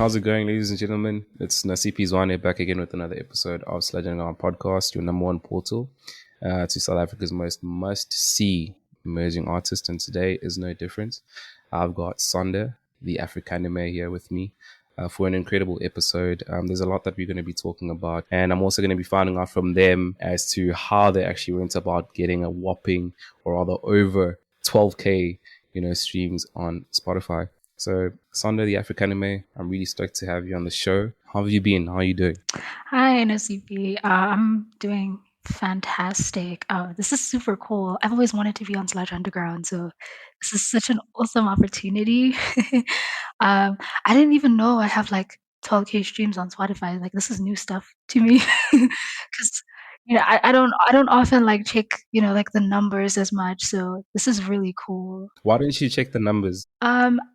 How's it going, ladies and gentlemen? It's Nasipi Zwane back again with another episode of Sledging On Podcast, your number one portal to South Africa's most must-see emerging artist, and today is no different. I've got Sonder the Africanime here with me for an incredible episode. There's a lot that we're going to be talking about, and I'm also going to be finding out from them as to how they actually went about getting a whopping, or rather over 12K, streams on Spotify. So, Sonder the Africanime, I'm really stoked to have you on the show. How have you been? How are you doing? Hi, NOCP. I'm doing fantastic. This is super cool. I've always wanted to be on Sludge Underground, so this is such an awesome opportunity. I didn't even know I have like 12K streams on Spotify. Like this is new stuff to me because I don't often like check like the numbers as much. So this is really cool. Why don't you check the numbers?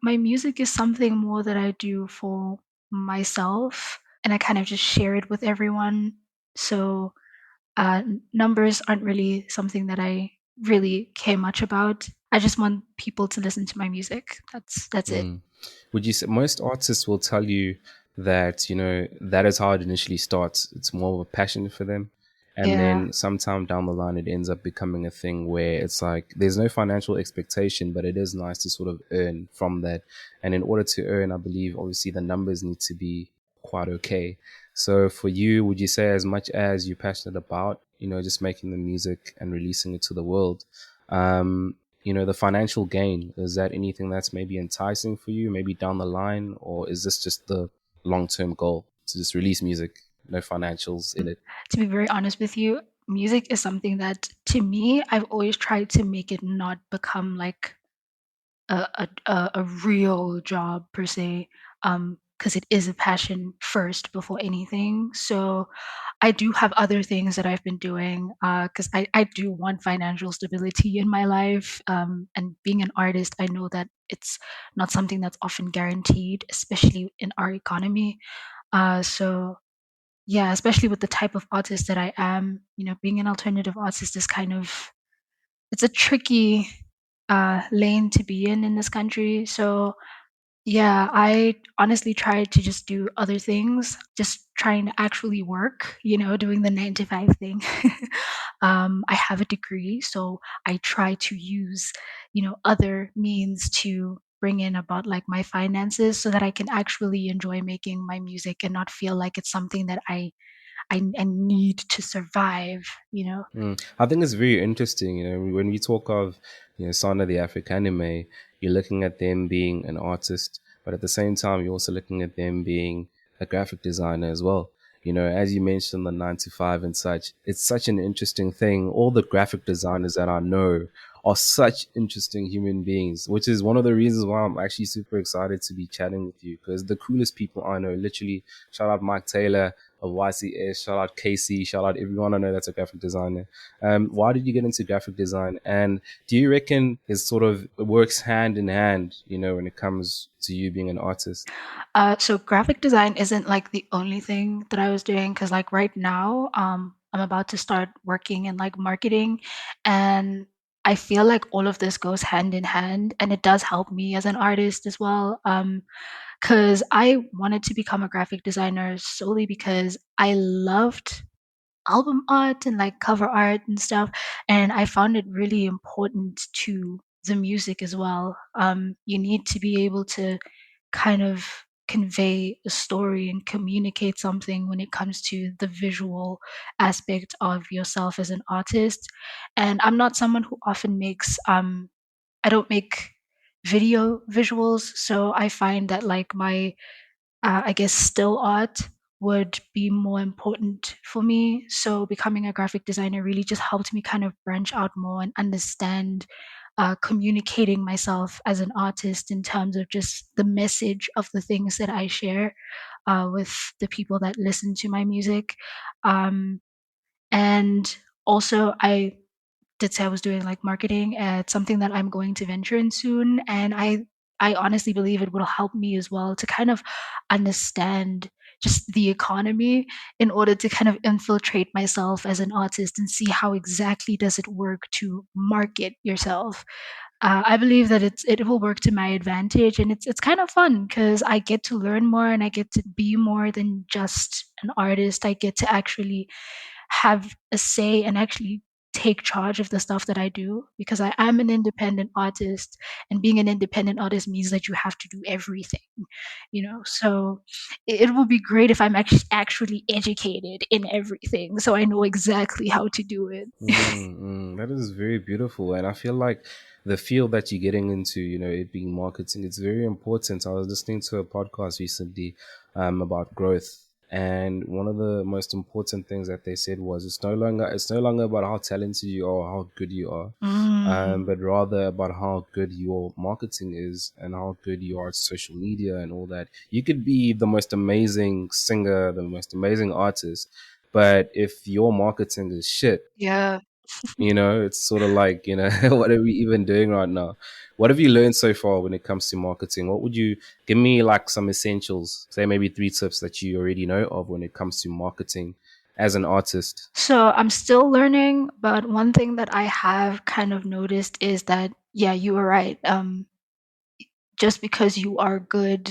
My music is something more that I do for myself, and I kind of just share it with everyone. So numbers aren't really something that I really care much about. I just want people to listen to my music. That's it. Mm. Would you say most artists will tell you that, that is how it initially starts? It's more of a passion for them. And Yeah. then sometime down the line, it ends up becoming a thing where it's like there's no financial expectation, but it is nice to sort of earn from that. And in order to earn, I believe obviously the numbers need to be quite okay. So for you, would you say as much as you're passionate about, just making the music and releasing it to the world, um, the financial gain, is that anything that's maybe enticing for you, maybe down the line, or is this just the long-term goal to just release music, no financials in it? To be very honest with you, music is something that to me, I've always tried to make it not become like a real job per se, because it is a passion first before anything. So I do have other things that I've been doing because I do want financial stability in my life. And being an artist, I know that it's not something that's often guaranteed, especially in our economy. So yeah, especially with the type of artist that I am, being an alternative artist is kind of it's a tricky lane to be in this country. So yeah, I honestly tried to just do other things, just trying to actually work, doing the 9 to 5 thing. I have a degree, so I try to use, other means to bring in about like my finances so that I can actually enjoy making my music and not feel like it's something that I need to survive, you know? I think it's very interesting, when we talk of, Sana the Africanime, you're looking at them being an artist, but at the same time, you're also looking at them being a graphic designer as well. As you mentioned, the 9 to 5 and such, it's such an interesting thing. All the graphic designers that I know are such interesting human beings, which is one of the reasons why I'm actually super excited to be chatting with you, because the coolest people I know, literally, shout out Mike Taylor of YCS, shout out Casey, shout out everyone I know that's a graphic designer. Why did you get into graphic design? And do you reckon it sort of works hand in hand, when it comes to you being an artist? So graphic design isn't like the only thing that I was doing because like right now, I'm about to start working in like marketing, and I feel like all of this goes hand in hand, and it does help me as an artist as well. Because I wanted to become a graphic designer solely because I loved album art and like cover art and stuff, and I found it really important to the music as well. You need to be able to kind of convey a story and communicate something when it comes to the visual aspect of yourself as an artist. And I'm not someone who often makes I don't make video visuals, so I find that like my I guess still art would be more important for me. So becoming a graphic designer really just helped me kind of branch out more and understand communicating myself as an artist in terms of just the message of the things that I share with the people that listen to my music. Um, and also, I did say I was doing like marketing. It's something that I'm going to venture in soon, and I honestly believe it will help me as well to kind of understand just the economy in order to kind of infiltrate myself as an artist and see how exactly does it work to market yourself. I believe that it will work to my advantage, and it's kind of fun because I get to learn more and I get to be more than just an artist. I get to actually have a say and actually take charge of the stuff that I do because I am an independent artist, and being an independent artist means that you have to do everything, you know. So it would be great if I'm actually educated in everything, so I know exactly how to do it. That is very beautiful. And I feel like the field that you're getting into, it being marketing, it's very important. I was listening to a podcast recently about growth. And one of the most important things that they said was it's no longer about how talented you are or how good you are, Mm, but rather about how good your marketing is and how good you are at social media and all that. You could be the most amazing singer, the most amazing artist, but if your marketing is shit, yeah. it's sort of like, what are we even doing right now? What have you learned so far when it comes to marketing? What would you give me, like some essentials, say maybe 3 tips that you already know of when it comes to marketing as an artist? So I'm still learning, but one thing that I have kind of noticed is that, yeah, you were right. Just because you are good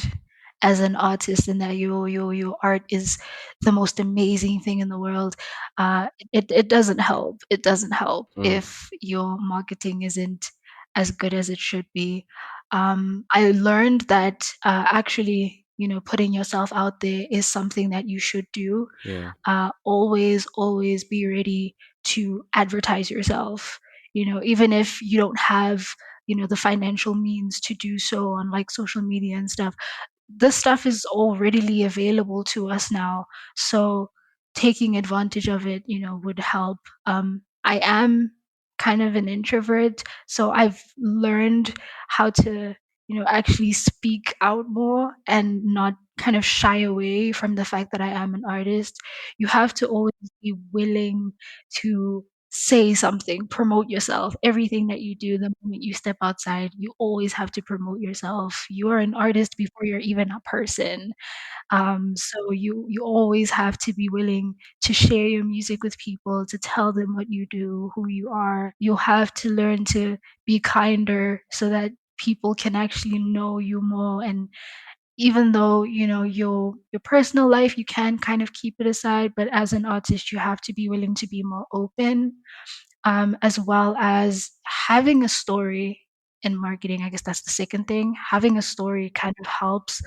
as an artist and that your art is the most amazing thing in the world, it doesn't help. It doesn't help Mm, if your marketing isn't as good as it should be. I learned that actually, putting yourself out there is something that you should do. yeah. Always be ready to advertise yourself, even if you don't have, the financial means to do so on like social media and stuff. This stuff is all readily available to us now, so taking advantage of it, would help. I am kind of an introvert, so I've learned how to, actually speak out more and not kind of shy away from the fact that I am an artist. You have to always be willing to say something, promote yourself. Everything that you do, the moment you step outside, you always have to promote yourself. You are an artist before you're even a person. So you always have to be willing to share your music with people, to tell them what you do, who you are. You'll have to learn to be kinder so that people can actually know you more. And even though, your personal life, you can kind of keep it aside, but as an artist, you have to be willing to be more open, as well as having a story in marketing. I guess that's the second thing. Having a story kind of helps.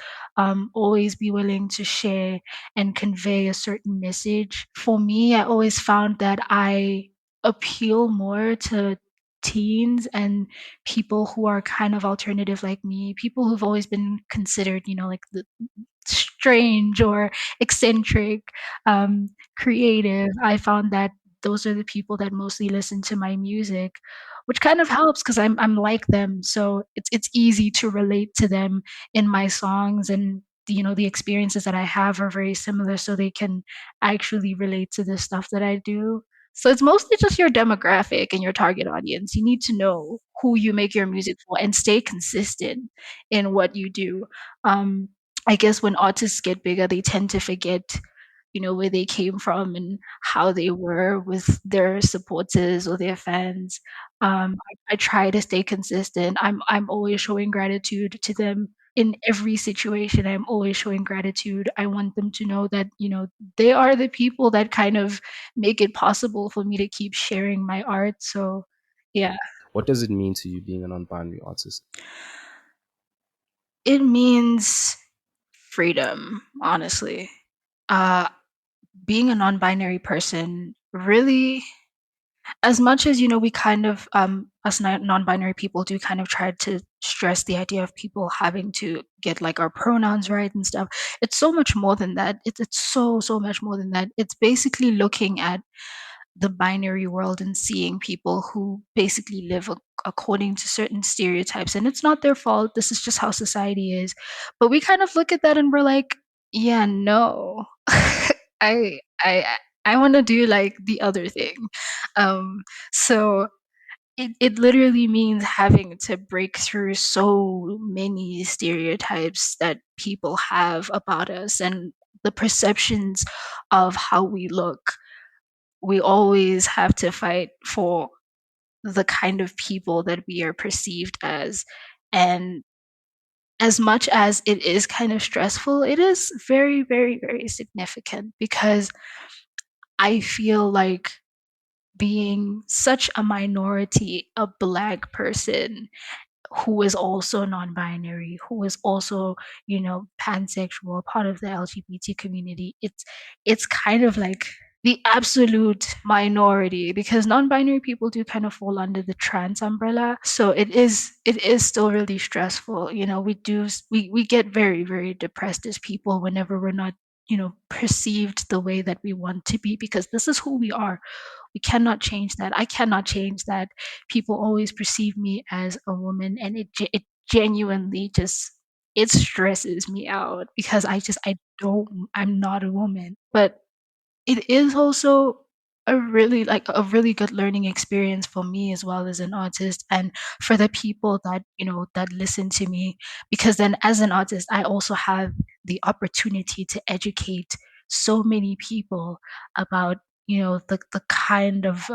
Always be willing to share and convey a certain message. For me, I always found that I appeal more to teens and people who are kind of alternative like me, people who've always been considered, like the strange or eccentric, creative. I found that those are the people that mostly listen to my music, which kind of helps because I'm like them. So it's easy to relate to them in my songs, and the experiences that I have are very similar, so they can actually relate to the stuff that I do. So it's mostly just your demographic and your target audience. You need to know who you make your music for and stay consistent in what you do. Um, I guess when artists get bigger, they tend to forget, where they came from and how they were with their supporters or their fans. I try to stay consistent. I'm always showing gratitude to them in every situation. I'm always showing gratitude. I want them to know that, they are the people that kind of make it possible for me to keep sharing my art. So, yeah, What does it mean to you being a non-binary artist? it means freedom, honestly. Uh, Being a non-binary person really, as much as we kind of us non-binary people do kind of try to stress the idea of people having to get like our pronouns right and stuff, it's so much more than that. It's so much more than that. It's basically looking at the binary world and seeing people who basically live according to certain stereotypes, and it's not their fault. This is just how society is, but we kind of look at that and we're like, yeah, no. I want to do like the other thing. So it literally means having to break through so many stereotypes that people have about us and the perceptions of how we look. We always have to fight for the kind of people that we are perceived as. And as much as it is kind of stressful, it is very, very, very significant because I feel like being such a minority, a Black person who is also non-binary, who is also, pansexual, part of the LGBT community, it's kind of like the absolute minority because non-binary people do kind of fall under the trans umbrella. So it is still really stressful. We get very, very depressed as people whenever we're not, perceived the way that we want to be because this is who we are. We cannot change that. I cannot change that. People always perceive me as a woman, and it genuinely just it stresses me out because I'm not a woman. But it is also a really good learning experience for me as well as an artist and for the people that, that listen to me, because then as an artist, I also have the opportunity to educate so many people about, the kind of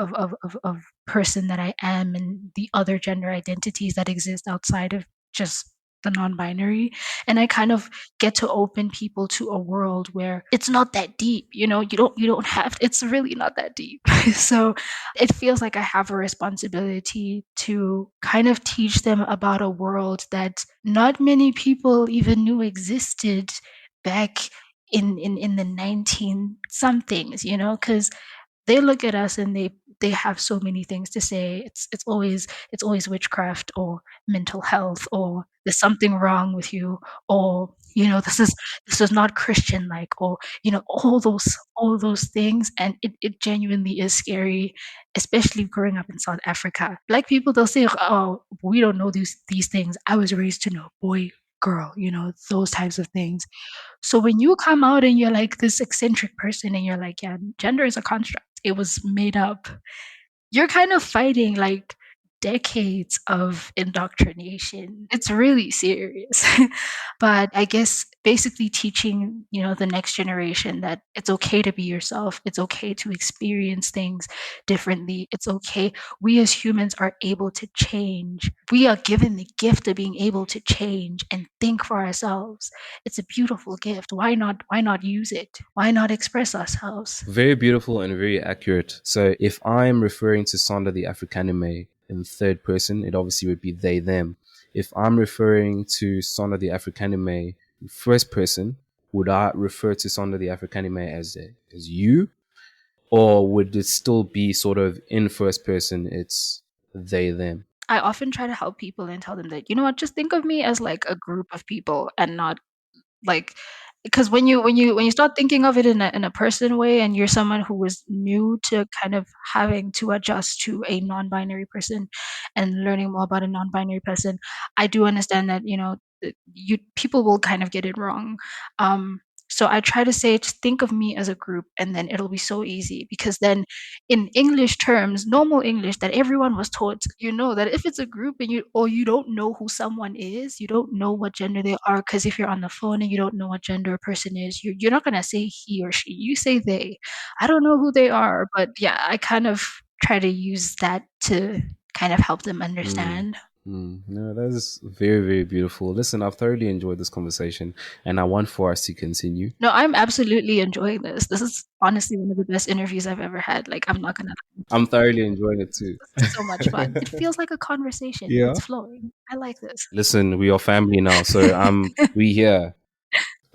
person that I am and the other gender identities that exist outside of just the non-binary. And I kind of get to open people to a world where it's not that deep, you don't have it's really not that deep. So it feels like I have a responsibility to kind of teach them about a world that not many people even knew existed back in the 19 somethings, because they look at us and they have so many things to say. It's always witchcraft or mental health or there's something wrong with you, or this is not Christian like, or all those things. And it genuinely is scary, especially growing up in South Africa. Black people, they'll say, oh, we don't know these things. I was raised to know boy, girl, those types of things. So when you come out and you're like this eccentric person and you're like, yeah, gender is a construct, it was made up, you're kind of fighting like decades of indoctrination. It's really serious. But I guess basically teaching, the next generation that it's okay to be yourself. It's okay to experience things differently. It's okay. We as humans are able to change. We are given the gift of being able to change and think for ourselves. It's a beautiful gift. Why not use it? Why not express ourselves? Very beautiful and very accurate. So if I'm referring to Sonder the Africanime in third person, it obviously would be they, them. If I'm referring to Sonder the Africanime in first person, would I refer to Sonder the Africanime as you? Or would it still be sort of in first person, it's they, them? I often try to help people and tell them that, you know what, just think of me as like a group of people and not like, because when you start thinking of it in a person way and you're someone who was new to kind of having to adjust to a non-binary person and learning more about a non-binary person, I do understand that, you people will kind of get it wrong. So I try to say, just think of me as a group, and then it'll be so easy because then in English terms, normal English that everyone was taught, that if it's a group and you don't know who someone is, you don't know what gender they are, because if you're on the phone and you don't know what gender a person is, you're not gonna say he or she, you say they. I don't know who they are, but yeah, I kind of try to use that to kind of help them Mm. understand. No, that is very, very beautiful. Listen, I've thoroughly enjoyed this conversation and I want for us to continue. No, I'm absolutely enjoying this. This is honestly one of the best interviews I've ever had. Like, I'm not gonna lie. I'm thoroughly enjoying it too. This is so much fun. It feels like a conversation. Yeah. It's flowing. I like this. Listen, we are family now, so we here.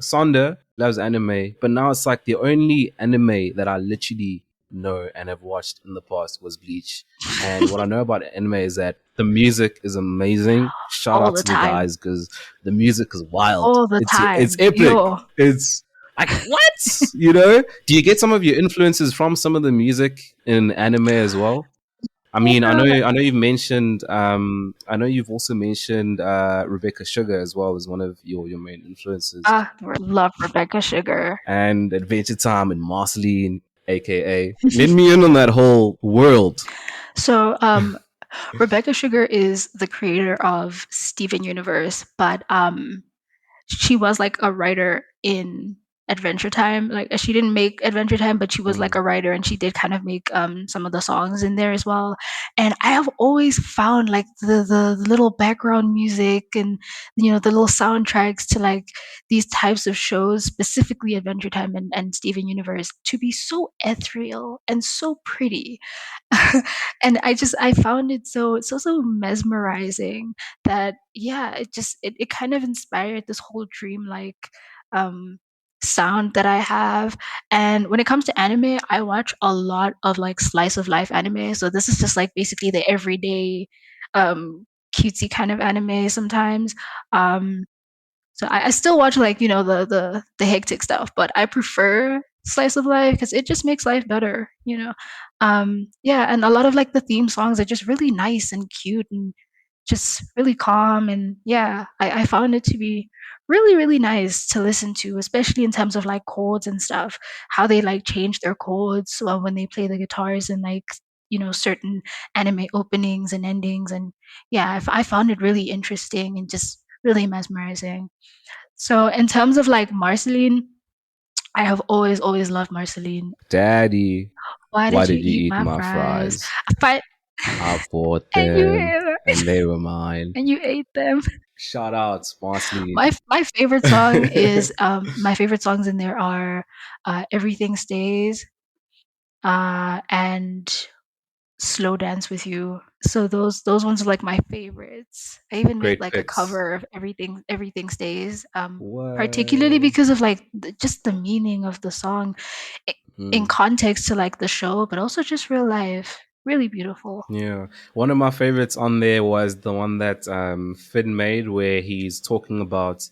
Sonder loves anime, but now it's like the only anime that I literally know and have watched in the past was Bleach. And what I know about anime is that the music is amazing. Shout All out the to the time. guys because the music is wild. All the It's time. epic. Yo. It's like what? You know? Do you get some of your influences from some of the music in anime as well? I mean, Yeah. I know you've mentioned I know you've also mentioned Rebecca Sugar as well as one of your main influences, Love Rebecca Sugar. and Adventure Time and Marceline, aka. Let me in on that whole world. So, Rebecca Sugar is the creator of Steven Universe, but she was like a writer in Adventure Time. Like she didn't make Adventure Time, but she was like Mm, a writer, and she did kind of make some of the songs in there as well. And I have always found like the little background music and the little soundtracks to like these types of shows, specifically Adventure Time and Steven Universe, to be so ethereal and so pretty. And I found it so mesmerizing that yeah, it kind of inspired this whole dreamlike um sound that I have. And when it comes to anime, I watch a lot of like slice of life anime. So this is just like basically the everyday cutesy kind of anime sometimes. So I still watch like the hectic stuff, but I prefer slice of life because it just makes life better. Yeah, and a lot of like the theme songs are just really nice and cute and just really calm. And yeah, I found it to be really really nice to listen to, especially in terms of like chords and stuff, how they like change their chords when they play the guitars and like certain anime openings and endings. And yeah, I found it really interesting and just really mesmerizing. So in terms of like Marceline, I have always loved Marceline. Daddy, Why why did you did you eat eat my my fries? fries? But I bought and you them and they were mine. and you ate them. Shout out, Marceline. My favorite song is my favorite songs in there are Everything Stays and Slow Dance with You. So those ones are like my favorites. I even made Great like a picks. cover of Everything Stays, particularly What? because of like just the meaning of the song i- in Mm. context to like the show, but also just real life. Really beautiful. Yeah. One of my favorites on there was the one that Finn made where he's talking about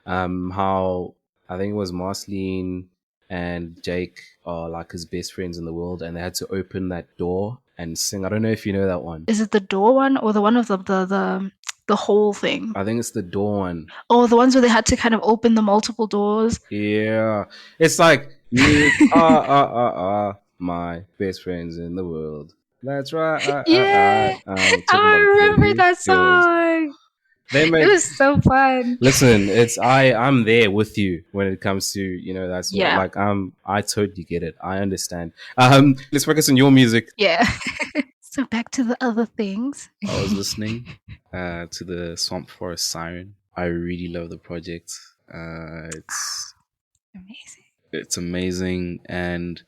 how I think it was Marceline and Jake are like his best friends in the world and they had to open that door and sing. I don't know if you know that one. Is it the door one or the one of the whole thing? I think it's the door one. Oh, the ones where they had to kind of open the multiple doors. Yeah. It's like you are my best friends in the world. That's right. Yeah, I'm talking about I remember Philly that Skills. song. They It made was so fun. listen, it's I'm there with you when it comes to, that sort of Yeah, like I totally get it. I understand. Let's focus on your music. yeah. So back to the other things. I was listening to the Swamp Forest Siren. I really love the project. It's Amazing. it's amazing and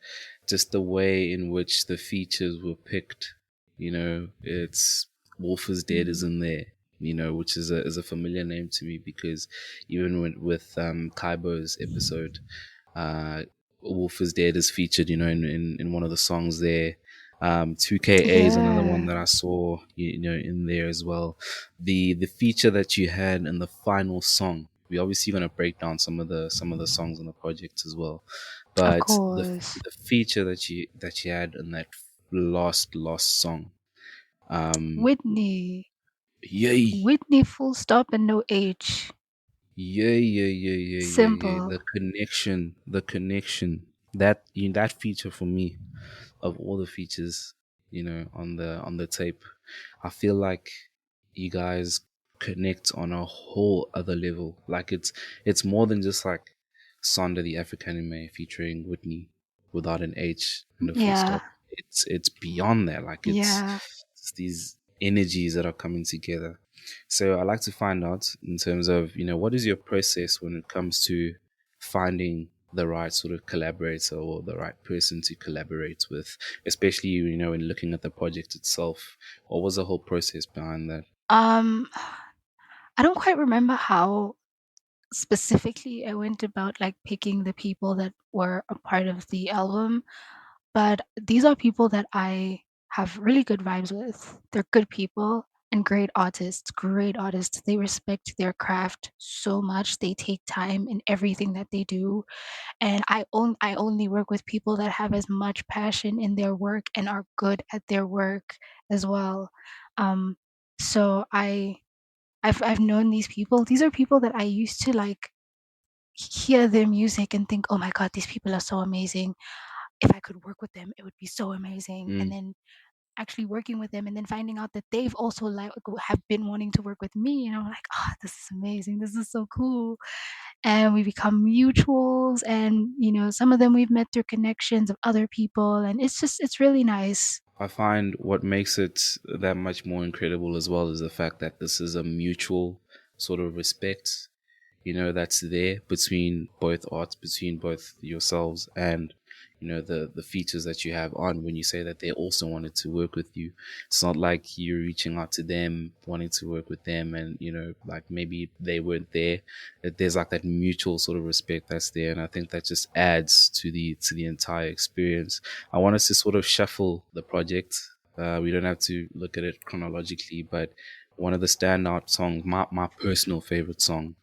just the way in which the features were picked, it's Wolf is Dead is Mm. in there, which is a familiar name to me because even with Kaibo's episode, uh Wolf is Dead is featured, in one of the songs there. 2KA is another one Yeah. that I saw, in there as well. The feature that you had in the final song. We're obviously going to break down some of the songs on the project as well, Of but the course. the feature that you had in that lost song, um, Whitney. yay, Whitney full stop and no H. yay, yay, yay, yay, yay, yay, Simple. the connection, that feature for me, of all the features, on the tape, I feel like you guys connect on a whole other level. Like it's more than just like Sonder the Africanime featuring Whitney without an H and a full Yeah. stop. It's beyond that. Like Yeah. it's these energies that are coming together. So I like to find out in terms of, what is your process when it comes to finding the right sort of collaborator or the right person to collaborate with, especially, in looking at the project itself. What was the whole process behind that? Um I don't quite remember how specifically I went about like picking the people that were a part of the album, but these are people that I have really good vibes with. They're good people and great artists, great artists. They respect their craft so much. They take time in everything that they do. And I only work with people that have as much passion in their work and are good at their work as well. Um, so I've known these people. These are people that I used to like hear their music and think, "Oh my god, these people are so amazing. If I could work with them, it would be so amazing." And Mm, then actually working with them and then finding out that they've also like have been wanting to work with me, and I'm like, "Oh, this is amazing. This is so cool." and we become mutuals, and some of them we've met through connections of other people, and it's really nice. I find what makes it that much more incredible as well is the fact that this is a mutual sort of respect, that's there between both arts, between both yourselves and, the features that you have on when you say that they also wanted to work with you. It's not like you're reaching out to them, wanting to work with them, and, like maybe they weren't there. There's like that mutual sort of respect that's there. And I think that just adds to the entire experience. I want us to sort of shuffle the project. We don't have to look at it chronologically, but one of the standout songs, my personal favorite song,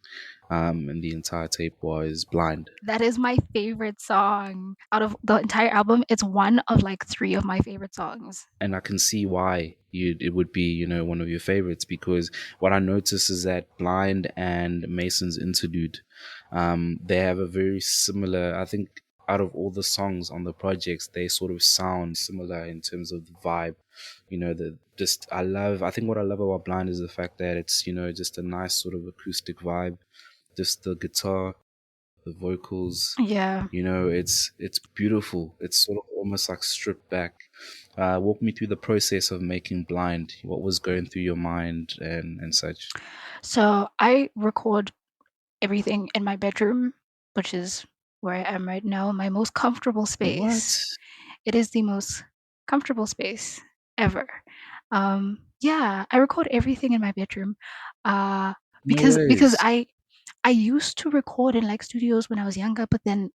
in the entire tape was Blind. That is my favorite song out of the entire album. It's one of like three of my favorite songs. And I can see why it would be, one of your favorites, because what I notice is that Blind and Mason's Interlude, they have a very similar, I think out of all the songs on the projects, they sort of sound similar in terms of the vibe. I think what I love about Blind is the fact that it's, just a nice sort of acoustic vibe, just the guitar, the vocals, Yeah. it's beautiful. It's sort of almost like stripped back. Walk me through the process of making Blind. What was going through your mind and such? So I record everything in my bedroom, which is where I am right now, my most comfortable What? space. It is the most comfortable space ever. Yeah, I record everything in my bedroom, uh, No because ways. I used to record in like studios when I was younger, but then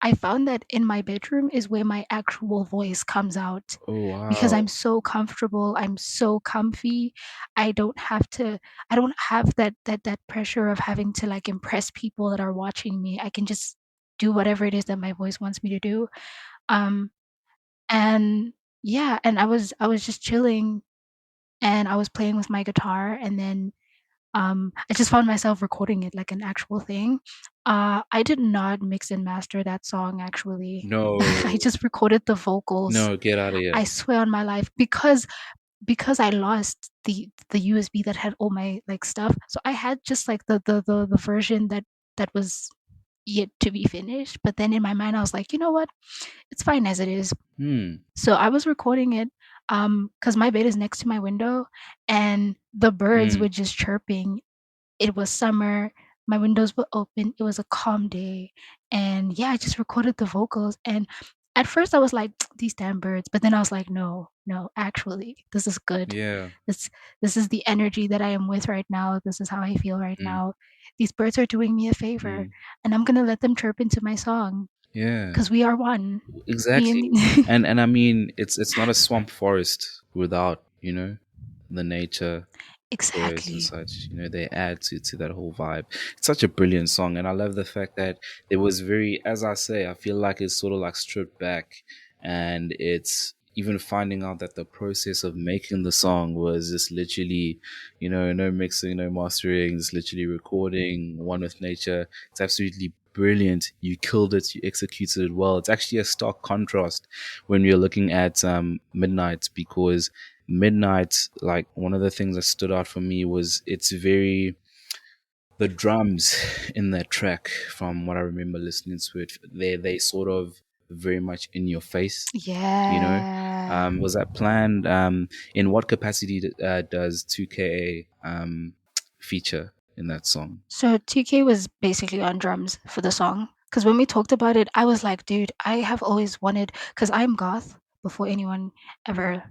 I found that in my bedroom is where my actual voice comes out Oh because wow. I'm so comfortable, I'm so comfy. I don't have to I don't have that pressure of having to like impress people that are watching me. I can just do whatever it is that my voice wants me to do. Um and yeah, and I was just chilling, and I was playing with my guitar, and then I just found myself recording it like an actual thing. I did not mix and master that song actually. I No. just recorded the vocals. No, get out of here. I swear on my life, because I lost the USB that had all my like stuff. So I had just like the version that was yet to be finished. But then in my mind I was like, you know what? It's fine as it is. Hmm. So I was recording it because my bed is next to my window, and the birds were Hmm. just chirping. It was summer, my windows were open, it was a calm day, and yeah, I just recorded the vocals, and at first I was like, "These damn birds," but then I was like, "No, no, actually, this is good. Yeah. This this is the energy that I am with right now, this is how I feel right Hmm. now. These birds are doing me a favor, Hmm. and I'm gonna let them chirp into my song Yeah. because we are one." Me Exactly. and And I mean, it's not a swamp forest without, the nature, birds and Exactly. such. They add to that whole vibe. It's such a brilliant song, and I love the fact that it was very, as I say, I feel like it's sort of like stripped back, and it's even finding out that the process of making the song was just literally, no mixing, no mastering, just literally recording one with nature. It's absolutely brilliant. You killed it. You executed it well. It's actually a stark contrast when you're looking at Midnight, because Midnight, like one of the things that stood out for me was it's very, the drums in that track, from what I remember listening to it, they sort of very much in your face, you know. Yeah. Was that planned? In what capacity does 2KA feature in that song? So TK was basically on drums for the song. Because when we talked about it, I was like, dude, I have always wanted, because I'm goth before anyone ever,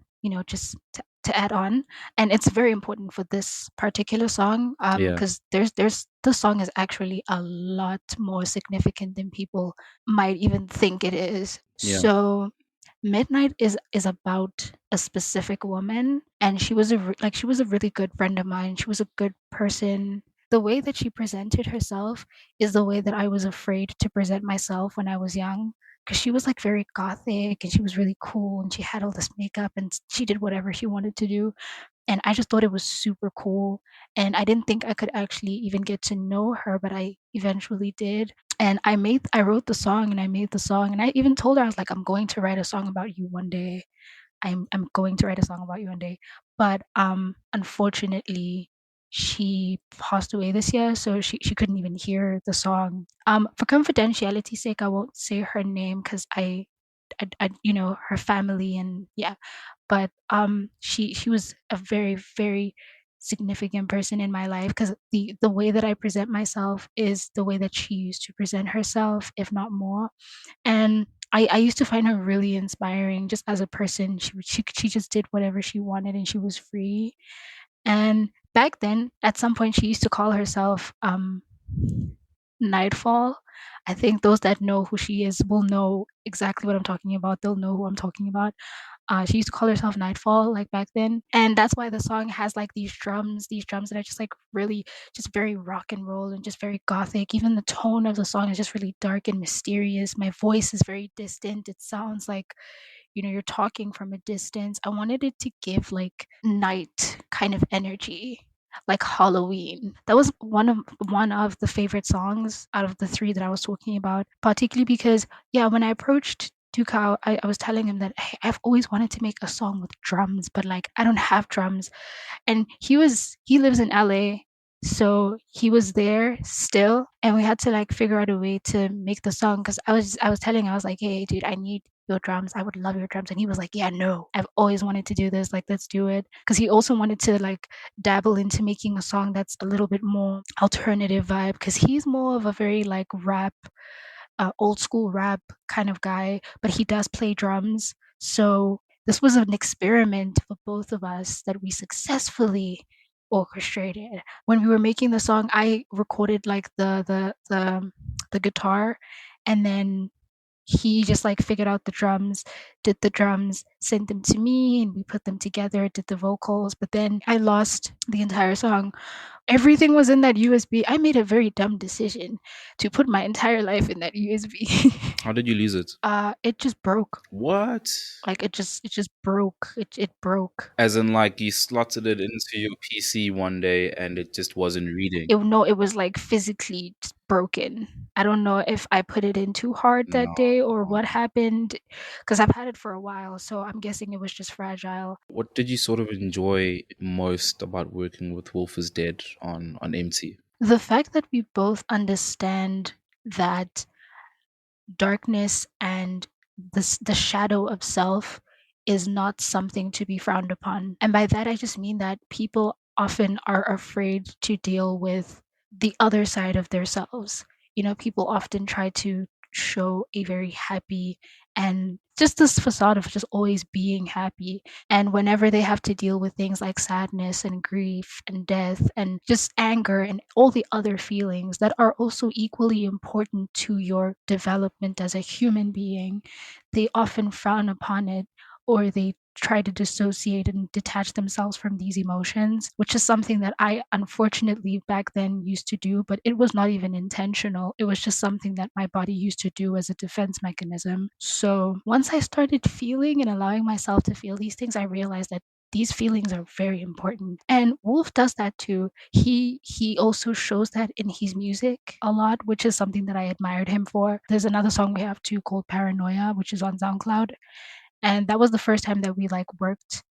just to add on. And it's very important for this particular song, Yeah, because the song is actually a lot more significant than people might even think it is. yeah, So Midnight is about a specific woman, and she was a really good friend of mine. She was a good person. The way that she presented herself is the way that I was afraid to present myself when I was young, because she was like very gothic, and she was really cool, and she had all this makeup, and she did whatever she wanted to do, and I just thought it was super cool, and I didn't think I could actually even get to know her, but I eventually did. And I wrote the song, and I made the song, and I even told her, I was like, "I'm going to write a song about you one day. I'm going to write a song about you one day." But unfortunately, she passed away this year, so she couldn't even hear the song. For confidentiality's sake, I won't say her name because her family and yeah, but she was a very very significant person in my life because the way that I present myself is the way that she used to present herself, if not more. And I used to find her really inspiring just as a person. She just did whatever she wanted and she was free. And back then, at some point, she used to call herself Nightfall. I think those that know who she is will know exactly what I'm talking about. They'll know who I'm talking about. She used to call herself Nightfall, like back then, and that's why the song has like these drums that are just like really, just very rock and roll and just very gothic. Even the tone of the song is just really dark and mysterious. My voice is very distant. It sounds like you're talking from a distance. I wanted it to give like night kind of energy, like Halloween. That was one of the favorite songs out of the three that I was talking about, particularly because yeah, when I approached Dukao, I was telling him that hey, I've always wanted to make a song with drums, but like I don't have drums. And he lives in LA, so he was there still, and we had to like figure out a way to make the song because I was telling him, I was like, hey dude, I need your drums. I would love your drums. And he was like, yeah, no, I've always wanted to do this. Like, let's do it. Because he also wanted to like dabble into making a song that's a little bit more alternative vibe. Because he's more of a very like rap, old school rap kind of guy, but he does play drums. So this was an experiment for both of us that we successfully orchestrated. When we were making the song, I recorded like the guitar, and then he just like figured out the drums, did the drums, sent them to me, and we put them together, did the vocals. But then I lost the entire song. Everything was in that USB. I made a very dumb decision to put my entire life in that USB. How did you lose it? It just broke. What? Like it just broke. It broke. As in, like, you slotted it into your PC one day and it just wasn't reading? It was like physically just broken. I don't know if I put it in too hard that No. day or what happened, because I've had it for a while, so I'm guessing it was just fragile. What did you sort of enjoy most about working with Wolf is Dead on MT? The fact that we both understand that darkness and the shadow of self is not something to be frowned upon. And by that, I just mean that people often are afraid to deal with the other side of themselves. People often try to show a very happy and just this facade of just always being happy. And whenever they have to deal with things like sadness and grief and death and just anger and all the other feelings that are also equally important to your development as a human being, they often frown upon it, or they try to dissociate and detach themselves from these emotions, which is something that I unfortunately back then used to do, but it was not even intentional. It was just something that my body used to do as a defense mechanism. So once I started feeling and allowing myself to feel these things, I realized that these feelings are very important. And Wolf does that too. He also shows that in his music a lot, which is something that I admired him for. There's another song we have too called Paranoia, which is on SoundCloud. And that was the first time that we like worked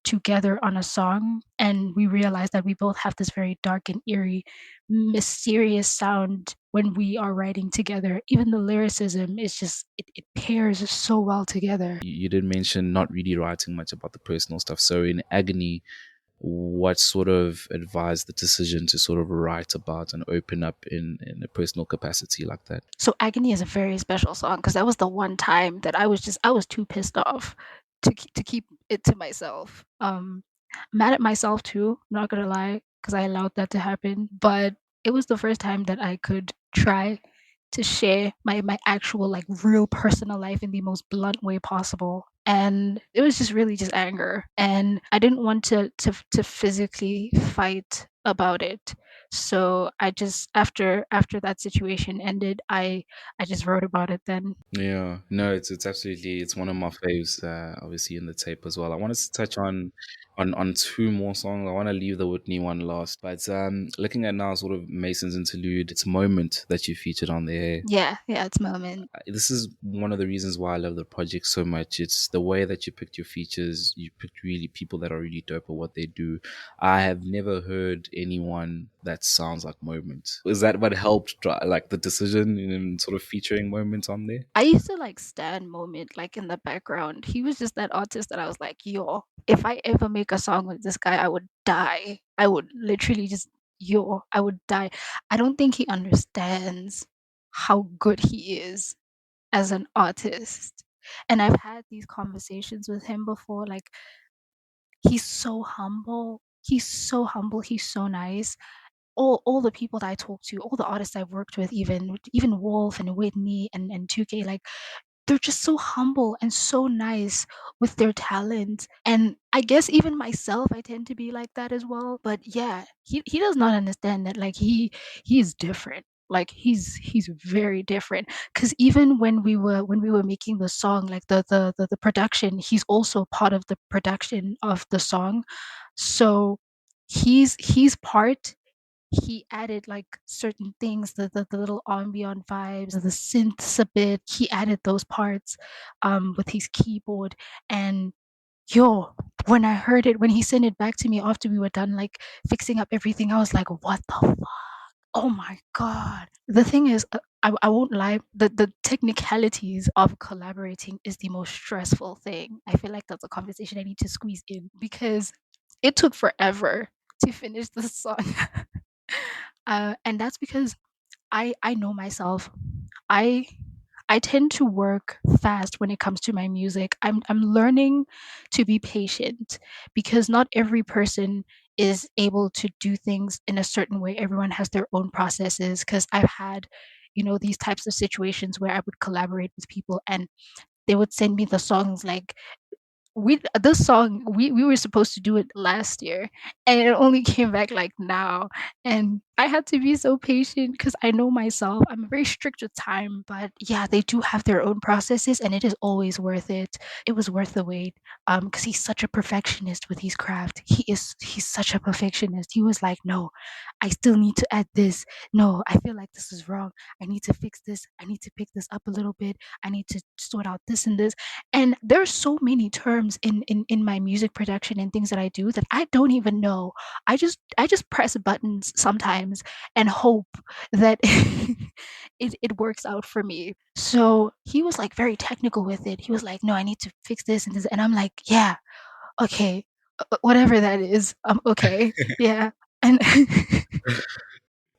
together on a song, and we realized that we both have this very dark and eerie, mysterious sound when we are writing together. Even the lyricism is just it pairs so well together. You did mention not really writing much about the personal stuff. So in Agony, what sort of advised the decision to sort of write about and open up in a personal capacity like that? So Agony is a very special song because that was the one time that I was too pissed off to keep it to myself. Mad at myself too, not gonna lie, because I allowed that to happen. But it was the first time that I could try to share my actual like real personal life in the most blunt way possible. And it was just really just anger. And I didn't want to physically fight about it. So I just after that situation ended, I just wrote about it then. Yeah, no, it's absolutely, it's one of my faves, obviously in the tape as well. I wanted to touch on on two more songs. I want to leave the Whitney one last, but looking at now sort of Mason's interlude, it's Moment that you featured on there. Yeah, yeah, it's Moment. This is one of the reasons why I love the project so much. It's the way that you picked your features. You picked really people that are really dope at what they do. I have never heard anyone that sounds like Moment. Is that what helped like the decision in sort of featuring Moment on there? I used to like stand Moment like in the background. He was just that artist that I was like, yo, if I ever make a song with this guy, I would die. I would literally just, yo, I would die. I don't think he understands how good he is as an artist. And I've had these conversations with him before. Like, he's so humble. He's so humble. He's so nice. All the people that I talk to, all the artists I've worked with, even Wolf and Whitney and 2K, like they're just so humble and so nice with their talent. And I guess even myself, I tend to be like that as well. But yeah, he does not understand that like he's different. Like he's very different. Cause even when we were making the song, like the production, he's also part of the production of the song. So he's part he added like certain things, the little ambient vibes, the synths a bit. He added those parts with his keyboard. And yo, when I heard it, when he sent it back to me after we were done like fixing up everything, I was like, what the fuck? Oh my god. The thing is, I won't lie, the technicalities of collaborating is the most stressful thing. I feel like that's a conversation I need to squeeze in because it took forever to finish the song. And that's because I know myself. I I tend to work fast when it comes to my music. I'm learning to be patient because not every person is able to do things in a certain way. Everyone has their own processes because I've had, these types of situations where I would collaborate with people and they would send me the songs like this song we were supposed to do it last year and it only came back like now, and I had to be so patient because I know myself, I'm very strict with time. But yeah, they do have their own processes and it is always worth it. It was worth the wait, because he's such a perfectionist with his craft. He's such a perfectionist. He was like, no, I still need to add this. No, I feel like this is wrong. I need to fix this. I need to pick this up a little bit. I need to sort out this and this. And there are so many terms in my music production and things that I do that I don't even know. I just press buttons sometimes and hope that it works out for me. So he was like very technical with it. He was like, no, I need to fix this and this. And I'm like, yeah, okay, whatever that is. Okay, yeah. And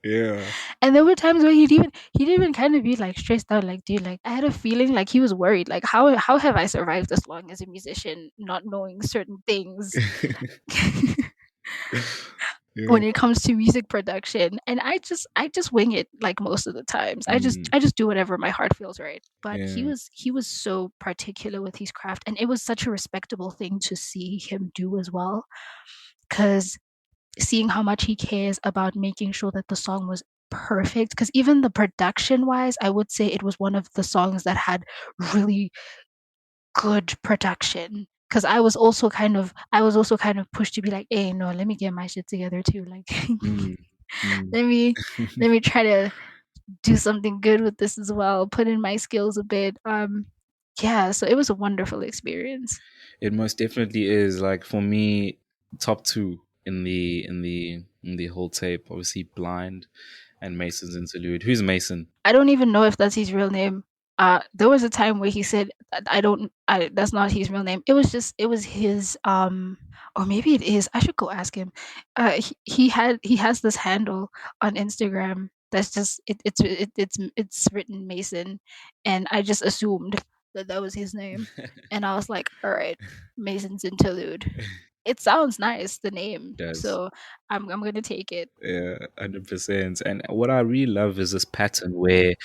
Yeah. and there were times where he'd even kind of be like stressed out, like, dude, like I had a feeling like he was worried, like how have I survived this long as a musician, not knowing certain things Yeah. when it comes to music production. And I just wing it like most of the times. I just Mm, I just do whatever my heart feels right. But he yeah. was he was so particular with his craft, and it was such a respectable thing to see him do as well. Because seeing how much he cares about making sure that the song was perfect, because even the production wise, I would say it was one of the songs that had really good production. Because I was also kind of pushed to be like, hey, no, let me get my shit together too, like Mm, mm. let me let me try to do something good with this as well, put in my skills a bit. Yeah, so it was a wonderful experience. It most definitely is. Like for me, top two in the whole tape. Obviously, Blind and Mason's interlude. Who's Mason? I don't even know if that's his real name. There was a time where he said, I don't, that's not his real name. It was his, or maybe it is. I should go ask him. He has this handle on Instagram that's just, it's written Mason. And I just assumed that that was his name. And I was like, all right, Mason's Interlude. It sounds nice, the name. Does. So I'm going to take it. Yeah, 100%. And what I really love is this pattern where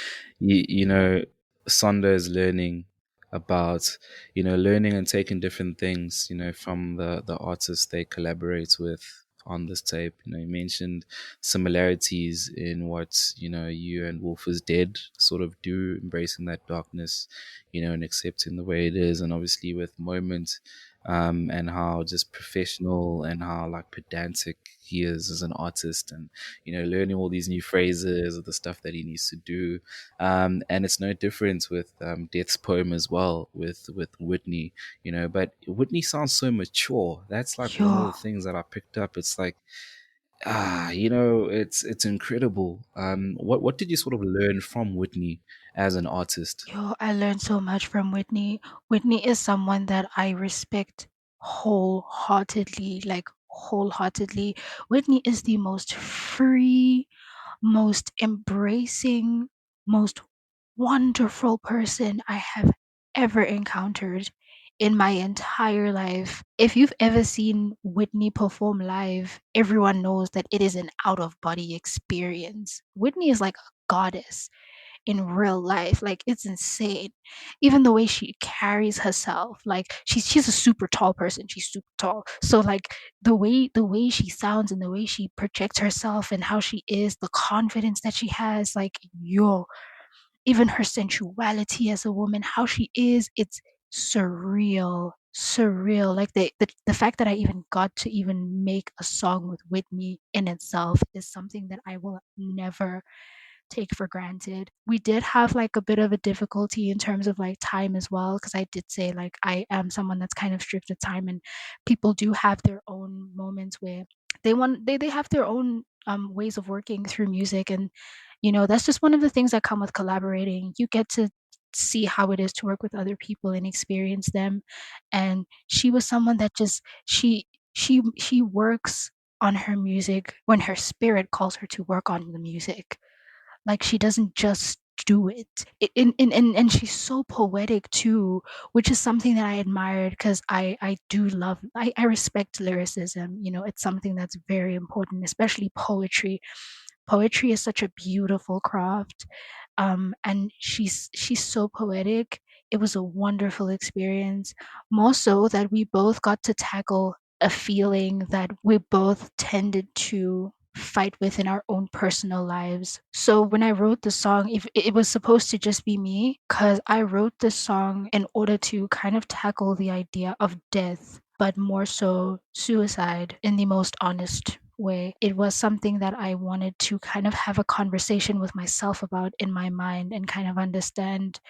Sonder is learning about, learning and taking different things, from the artists they collaborate with on this tape. You mentioned similarities in what, you and Wolf is Dead sort of do, embracing that darkness, and accepting the way it is. And obviously with Moment, and how just professional and how like pedantic he is as an artist, and learning all these new phrases of the stuff that he needs to do. And it's no different with Death's poem as well, with Whitney. But Whitney sounds so mature. That's like one of Yo, the things that I picked up. It's like, it's incredible. What did you sort of learn from Whitney as an artist? I learned so much from Whitney. Whitney is someone that I respect wholeheartedly, like wholeheartedly. Whitney is the most free, most embracing, most wonderful person I have ever encountered in my entire life. If you've ever seen Whitney perform live, everyone knows that it is an out of body experience. Whitney is like a goddess in real life. Like it's insane. Even the way she carries herself. Like she's a super tall person. She's super tall. So like the way she sounds and the way she projects herself and how she is, the confidence that she has, like even her sensuality as a woman, how she is, it's surreal. Surreal. Like the fact that I even got to even make a song with Whitney in itself is something that I will never take for granted. We did have like a bit of a difficulty in terms of like time as well, because I did say like I am someone that's kind of strict with time, and people do have their own moments where they have their own ways of working through music, and that's just one of the things that come with collaborating. You get to see how it is to work with other people and experience them. And she was someone that just she works on her music when her spirit calls her to work on the music. Like she doesn't just do it. And she's so poetic too, which is something that I admired because I do love I respect lyricism. It's something that's very important, especially poetry. Poetry is such a beautiful craft. And she's so poetic. It was a wonderful experience. More so that we both got to tackle a feeling that we both tended to fight with in our own personal lives. So when I wrote the song, if it was supposed to just be me, because I wrote this song in order to kind of tackle the idea of death, but more so suicide in the most honest way. It was something that I wanted to kind of have a conversation with myself about in my mind and kind of understand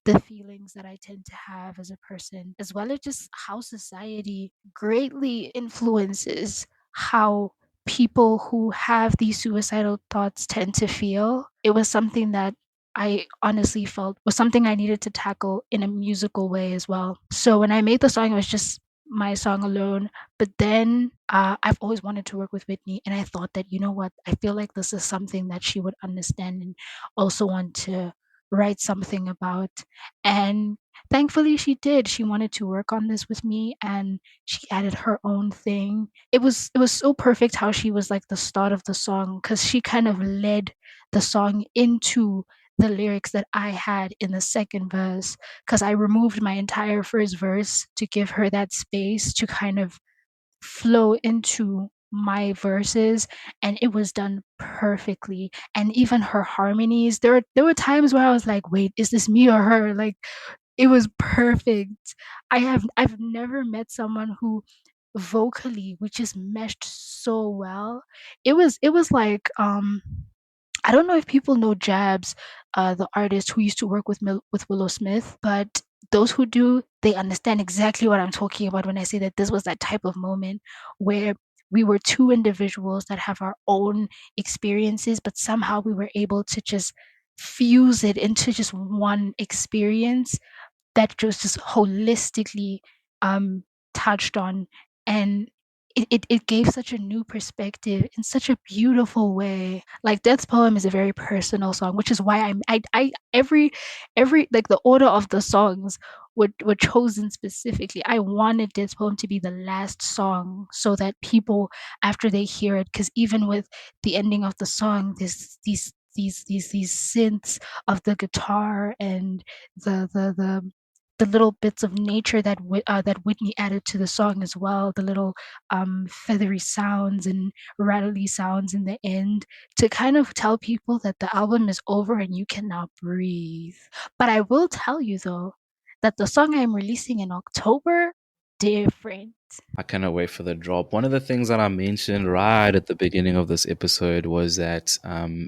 the feelings that I tend to have as a person, as well as just how society greatly influences how people who have these suicidal thoughts tend to feel. It was something that I honestly felt was something I needed to tackle in a musical way as well. So when I made the song, it was just my song alone. But then I've always wanted to work with Whitney, and I thought that, you know what, I feel like this is something that she would understand and also want to write something about. And thankfully she did. She wanted to work on this with me, and she added her own thing. It was so perfect how she was like the start of the song, cuz she kind of led the song into the lyrics that I had in the second verse, cuz I removed my entire first verse to give her that space to kind of flow into my verses, and it was done perfectly. And even her harmonies, there were times where I was like, wait, is this me or her? Like it was perfect. I've never met someone who vocally we just meshed so well. It was like I don't know if people know Jabs, the artist who used to work with Willow Smith, but those who do, they understand exactly what I'm talking about when I say that this was that type of moment where we were two individuals that have our own experiences, but somehow we were able to just fuse it into just one experience that was just holistically um, touched on, and it gave such a new perspective in such a beautiful way. Like Death's poem is a very personal song, which is why I every like the order of the songs were chosen specifically. I wanted Death's poem to be the last song so that people after they hear it, because even with the ending of the song, there's these synths of the guitar and the little bits of nature that Whitney added to the song as well, the little feathery sounds and rattly sounds in the end to kind of tell people that the album is over and you can now breathe. But I will tell you though that the song I'm releasing in October, different. I cannot wait for the drop. One of the things that I mentioned right at the beginning of this episode was that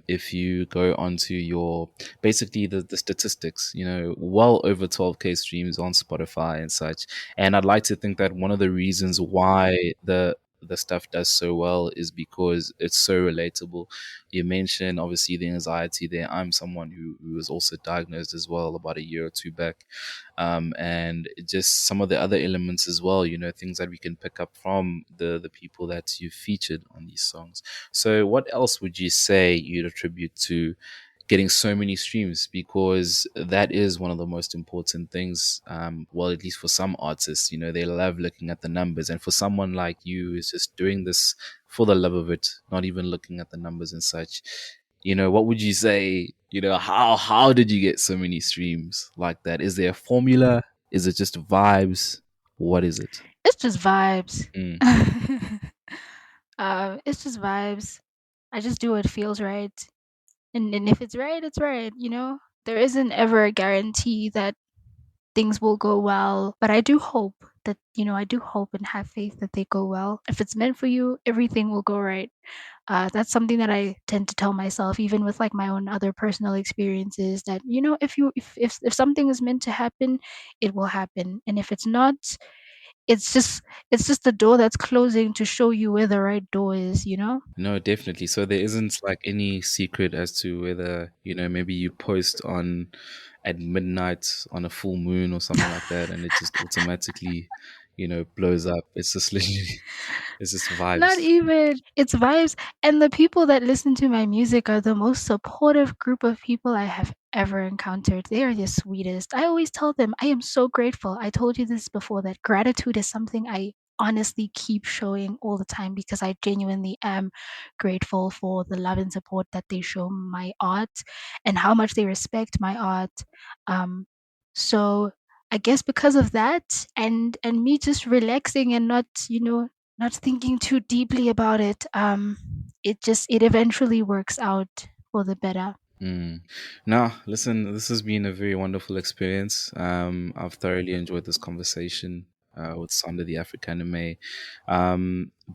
if you go onto your basically the statistics, well over 12K streams on Spotify and such. And I'd like to think that one of the reasons why the stuff does so well is because it's so relatable. You mentioned obviously the anxiety there. I'm someone who was also diagnosed as well about a year or two back, and just some of the other elements as well, things that we can pick up from the people that you featured on these songs. So what else would you say you'd attribute to getting so many streams? Because that is one of the most important things, well, at least for some artists, they love looking at the numbers, and for someone like you who's just doing this for the love of it, not even looking at the numbers and such, what would you say? How did you get so many streams like that? Is there a formula? Is it just vibes? What is it? It's just vibes. Mm. It's just vibes. I just do what feels right. And if it's right, it's right, There isn't ever a guarantee that things will go well, but I do hope that, I do hope and have faith that they go well. If it's meant for you, everything will go right. That's something that I tend to tell myself, even with like my own other personal experiences. That if something is meant to happen, it will happen, and if it's not, it's just it's just the door that's closing to show you where the right door is. No, definitely. So there isn't like any secret as to whether, maybe you post on at midnight on a full moon or something like that, and it just automatically, blows up. It's just literally, it's just Not vibes. even. It's vibes. And the people that listen to my music are the most supportive group of people I have ever encountered. They are the sweetest. I always tell them, I am so grateful. I told you this before, that gratitude is something I honestly keep showing all the time, because I genuinely am grateful for the love and support that they show my art and how much they respect my art. Um, so I guess because of that, and me just relaxing and not thinking too deeply about it, it eventually works out for the better. Mm. Now, listen, this has been a very wonderful experience. I've thoroughly enjoyed this conversation with Sonder the Africanime.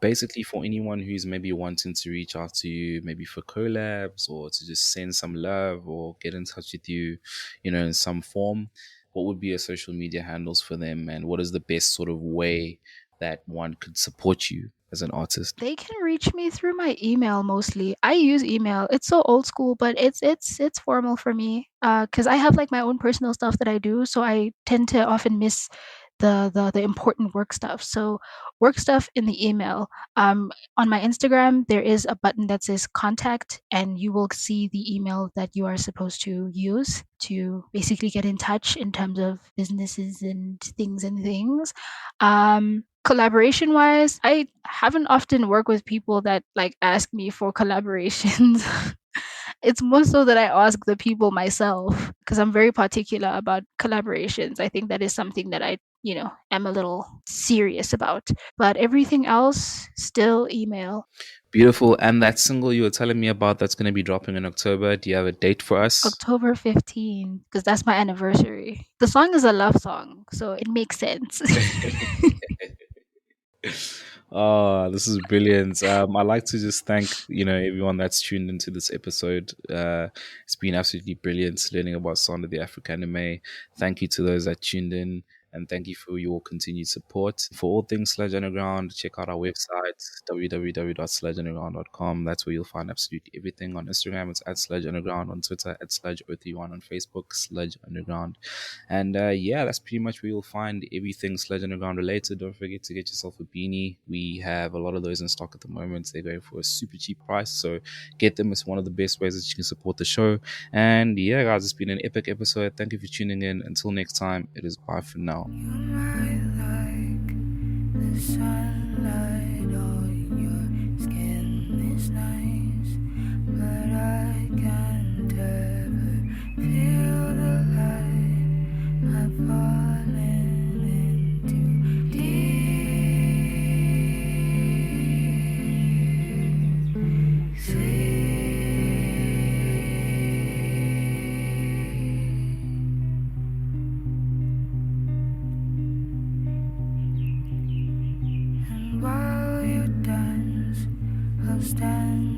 Basically, for anyone who's maybe wanting to reach out to you, maybe for collabs or to just send some love or get in touch with you, in some form, what would be your social media handles for them, and what is the best sort of way that one could support you as an artist? They can reach me through my email mostly. I use email. It's so old school, but it's formal for me. Because I have like my own personal stuff that I do, so I tend to often miss the important work stuff. So work stuff in the email. On my Instagram, there is a button that says contact, and you will see the email that you are supposed to use to basically get in touch in terms of businesses and things. Collaboration wise, I haven't often worked with people that like ask me for collaborations. It's more so that I ask the people myself, because I'm very particular about collaborations. I think that is something that I, am a little serious about. But everything else, still email. Beautiful. And that single you were telling me about that's going to be dropping in October, do you have a date for us? October 15th, because that's my anniversary. The song is a love song, so it makes sense. Oh, this is brilliant. I'd like to just thank, everyone that's tuned into this episode. It's been absolutely brilliant learning about Sonder the Africanime. Thank you to those that tuned in, and thank you for your continued support. For all things Sludge Underground, check out our website, www.sludgeunderground.com. That's where you'll find absolutely everything. On Instagram, it's at Sludge Underground. On Twitter, at Sludge031. On Facebook, Sludge Underground. And yeah, that's pretty much where you'll find everything Sludge Underground related. Don't forget to get yourself a beanie. We have a lot of those in stock at the moment. They're going for a super cheap price, so get them. It's one of the best ways that you can support the show. And yeah, guys, it's been an epic episode. Thank you for tuning in. Until next time, it is bye for now. The sunlight on your skin is nice, but I can't ever feel the light. I've fallen into deep sea. understand.